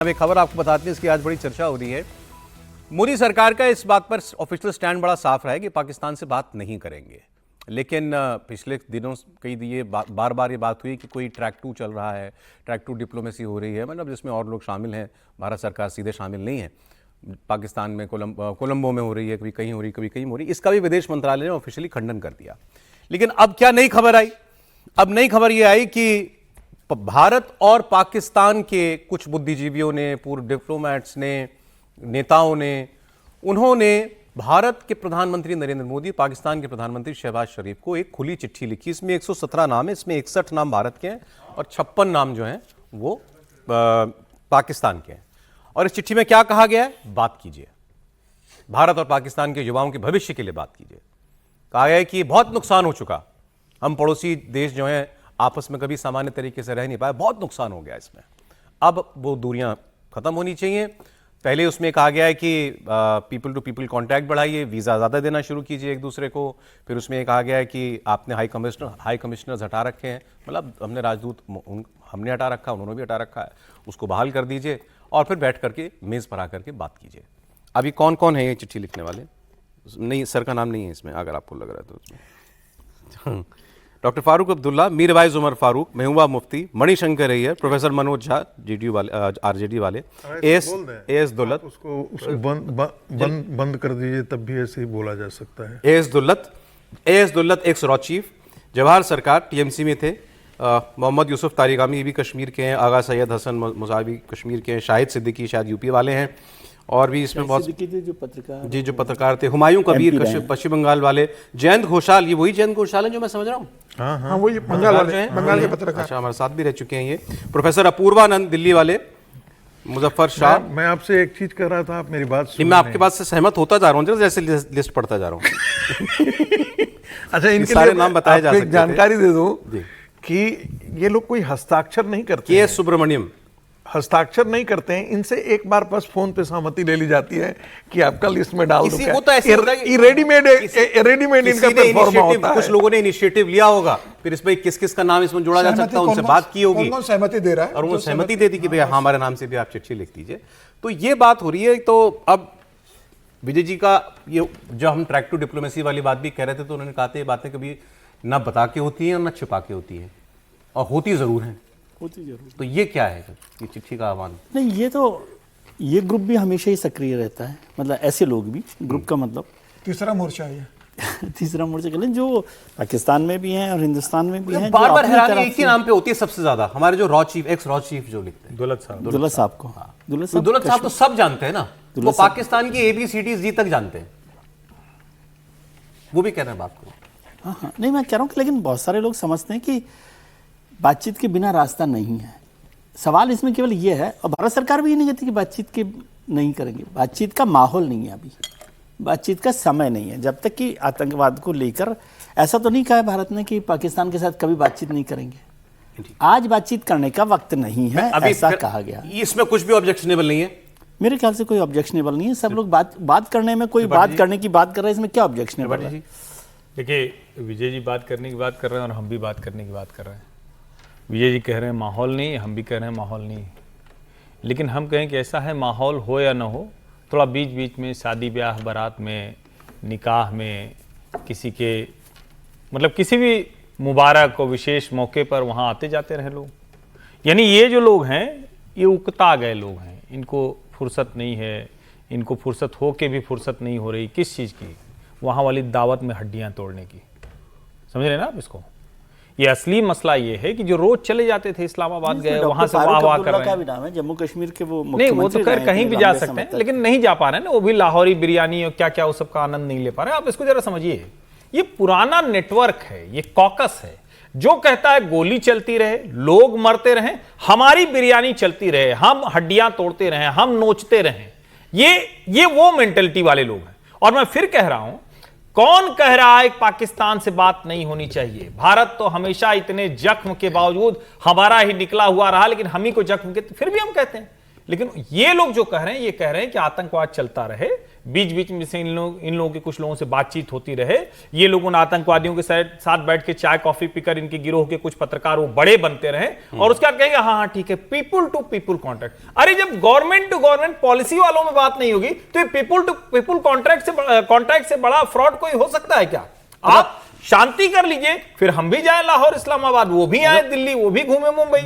अब एक खबर आपको बताते हैं, इसकी आज बड़ी चर्चा हो रही है। मोदी सरकार का इस बात पर ऑफिशियल स्टैंड बड़ा साफ रहा है कि पाकिस्तान से बात नहीं करेंगे। लेकिन पिछले दिनों कई बार बार ये बात हुई कि कोई ट्रैक 2 चल रहा है, ट्रैक 2 डिप्लोमेसी हो रही है, मतलब जिसमें और लोग शामिल हैं, भारत सरकार सीधे शामिल नहीं है। पाकिस्तान में कोलंबो में हो रही है, कभी कहीं हो रही, कभी कहीं हो रही। इसका भी विदेश मंत्रालय ने ऑफिशियली खंडन कर दिया। लेकिन अब क्या नई खबर आई? अब नई खबर यह आई कि भारत और पाकिस्तान के कुछ बुद्धिजीवियों ने, पूर्व डिप्लोमैट्स ने, नेताओं ने, उन्होंने भारत के प्रधानमंत्री नरेंद्र मोदी, पाकिस्तान के प्रधानमंत्री शहबाज शरीफ को एक खुली चिट्ठी लिखी। इसमें 117 नाम है, इसमें 61 नाम भारत के हैं और 56 नाम जो हैं वो पाकिस्तान के हैं। और इस चिट्ठी में क्या कहा गया है? बात कीजिए, भारत और पाकिस्तान के युवाओं के भविष्य के लिए बात कीजिए। कहा गया है कि बहुत नुकसान हो चुका, हम पड़ोसी देश जो हैं आपस में कभी सामान्य तरीके से रह नहीं पाए, बहुत नुकसान हो गया इसमें। अब वो दूरियां खत्म होनी चाहिए। पहले उसमें कहा गया है कि पीपल टू पीपल कांटेक्ट बढ़ाइए, वीज़ा ज़्यादा देना शुरू कीजिए एक दूसरे को। फिर उसमें कहा गया है कि आपने हाई कमिश्नर्स हटा रखे हैं, मतलब हमने राजदूत हमने हटा रखा, उन्होंने भी हटा रखा है, उसको बहाल कर दीजिए और फिर बैठ करके मेज़ पर आकर के बात कीजिए। अभी कौन कौन है ये चिट्ठी लिखने वाले? नहीं, सर का नाम नहीं है इसमें, अगर आपको लग रहा है तो उसमें doctor Farooq Abdullah, Mirwaiz Umar Farooq, Mehbooba Mufti, Manishankar Iyer, professor Manoj Jha JDU वाले, आरजेडी वाले, एएस दुल्लत, उसको बंद कर दीजिए, तब भी ऐसे ही बोला जा सकता है। एएस दुल्लत एक्स रॉ चीफ, जवाहर सरकार टीएमसी में थे, मोहम्मद यूसुफ तारिगामी ये भी कश्मीर के हैं, आगा सैयद हसन मुसावी कश्मीर के हैं, शाहिद सिद्दीकी शायद यूपी वाले हैं, और भी इसमें बहुत जो पत्रकार थे, हुमायूं कबीर पश्चिम बंगाल वाले, जयंत घोषाल, ये वही जयंत घोषाल है जो मैं समझ रहा हूँ, हाँ वही बंगाल के पत्रकार, अच्छा हमारे साथ भी रह चुके हैं ये। प्रोफेसर अपूर्वानंद दिल्ली वाले, मुजफ्फर शाह। मैं आपसे एक चीज कर रहा था, आप मेरी बात सुन। मैं आपके बात से सहमत होता जा रहा हूँ, जैसे लिस्ट पढ़ता जा रहा हूँ। अच्छा, इनके सारे नाम बताए जा सकते हैं। जानकारी दे दूं कि ये लोग कोई हस्ताक्षर नहीं करते। के सुब्रमण्यम हस्ताक्षर नहीं करते हैं, इनसे एक बार बस फोन पे सहमति ले ली जाती है कि आपका लिस्ट में डाल दो। रेडीमेड इनका परफॉर्मा होता है। कुछ लोगों ने इनिशिएटिव लिया होगा, फिर इसमें किस किस का नाम इसमें जोड़ा जा सकता है, उनसे बात की होगी, कौन सहमति दे रहा है, और उन्होंने सहमति दे दी कि भैया हमारे नाम से भी आप चिट्ठी लिख दीजिए। तो ये बात हो रही है। तो अब विजय जी का ये जो हम ट्रैक 2 डिप्लोमेसी वाली बात भी कह रहे थे, तो उन्होंने कहा था ये बातें कभी ना बता के होती हैं और ना छिपा के होती है, और होती जरूर है। तो ये क्या है, ये चिट्ठी का आह्वान? नहीं, ये ग्रुप भी हमेशा ही सक्रिय रहता है, मतलब ऐसे लोग भी, ग्रुप का मतलब तीसरा मोर्चा है। तीसरा मोर्चा के लिए जो पाकिस्तान में भी हैं और हिंदुस्तान में भी हैं। बार बार हैरानी एक ही नाम पे होती है सबसे ज्यादा, हमारे जो एक्स रॉ चीफ जो लिखते हैं, दुल्लत साहब को। दुल्लत साहब तो सब जानते हैं ना, वो पाकिस्तान की ABCD तक जानते हैं, वो भी कह रहे हैं बात को। हाँ, नहीं मैं कह रहा हूँ कि लेकिन बहुत सारे लोग समझते हैं कि बातचीत के बिना रास्ता नहीं है। सवाल इसमें केवल ये है, और भारत सरकार भी ये नहीं कहती कि बातचीत के नहीं करेंगे, बातचीत का माहौल नहीं है अभी, बातचीत का समय नहीं है। जब तक कि आतंकवाद को लेकर ऐसा तो नहीं कहा है भारत ने कि पाकिस्तान के साथ कभी बातचीत नहीं करेंगे। आज बातचीत करने का वक्त नहीं है, ऐसा कहा गया। इसमें कुछ भी ऑब्जेक्शनेबल नहीं है मेरे ख्याल से, कोई ऑब्जेक्शनेबल नहीं है। सब लोग बात करने में, कोई बात करने की बात कर रहे हैं, इसमें क्या ऑब्जेक्शनेबल है? देखिए, विजय जी बात करने की बात कर रहे हैं और हम भी बात करने की बात कर रहे हैं। विजय जी कह रहे हैं माहौल नहीं, हम भी कह रहे हैं माहौल नहीं, लेकिन हम कहें कि ऐसा है, माहौल हो या ना हो, थोड़ा बीच बीच में शादी ब्याह, बारात में, निकाह में, किसी के मतलब किसी भी मुबारक और विशेष मौके पर वहाँ आते जाते रहे लोग। यानी ये जो लोग हैं ये उकता गए लोग हैं, इनको फुर्सत नहीं है, इनको फुर्सत हो के भी फुर्सत नहीं हो रही किस चीज़ की, वहाँ वाली दावत में हड्डियाँ तोड़ने की। समझ रहे ना आप इसको? ये असली मसला ये है कि जो रोज चले जाते थे इस्लामाबाद गए, वहां से वाह वाह कर रहे हैं। भी नाम है जम्मू कश्मीर के, वो नहीं, वो तो खैर कहीं भी जा सकते हैं, लेकिन नहीं जा पा रहे हैं ना, वो भी लाहौरी बिरयानी और क्या क्या वो सबका आनंद नहीं ले पा रहे हैं। आप इसको जरा समझिए, ये पुराना नेटवर्क है, ये कॉकस है जो कहता है गोली चलती रहे, लोग मरते रहे, हमारी बिरयानी चलती रहे, हम हड्डियां तोड़ते रहे, हम नोचते रहे। ये वो मेंटेलिटी वाले लोग हैं। और मैं फिर कह रहा हूं, कौन कह रहा है पाकिस्तान से बात नहीं होनी चाहिए? भारत तो हमेशा इतने जख्म के बावजूद हमारा ही निकला हुआ रहा, लेकिन हम ही को जख्म के फिर भी हम कहते हैं। लेकिन ये लोग जो कह रहे हैं, ये कह रहे हैं कि आतंकवाद चलता रहे, बीच बीच में से इन लोगों के कुछ लोगों से बातचीत होती रहे, ये लोग उन आतंकवादियों के साथ बैठ के चाय कॉफी पीकर इनके गिरोह के कुछ पत्रकार वो बड़े बनते रहे और उसके बाद कहेंगे हाँ हाँ ठीक है, पीपुल टू पीपुल कॉन्ट्रैक्ट। अरे जब गवर्नमेंट टू गवर्नमेंट पॉलिसी वालों में बात नहीं होगी तो ये पीपुल टू पीपुल कॉन्ट्रैक्ट से बड़ा फ्रॉड कोई हो सकता है क्या? आप शांति कर लीजिए, फिर हम भी जाए लाहौर इस्लामाबाद, वो भी आए दिल्ली, वो भी घूमे मुंबई।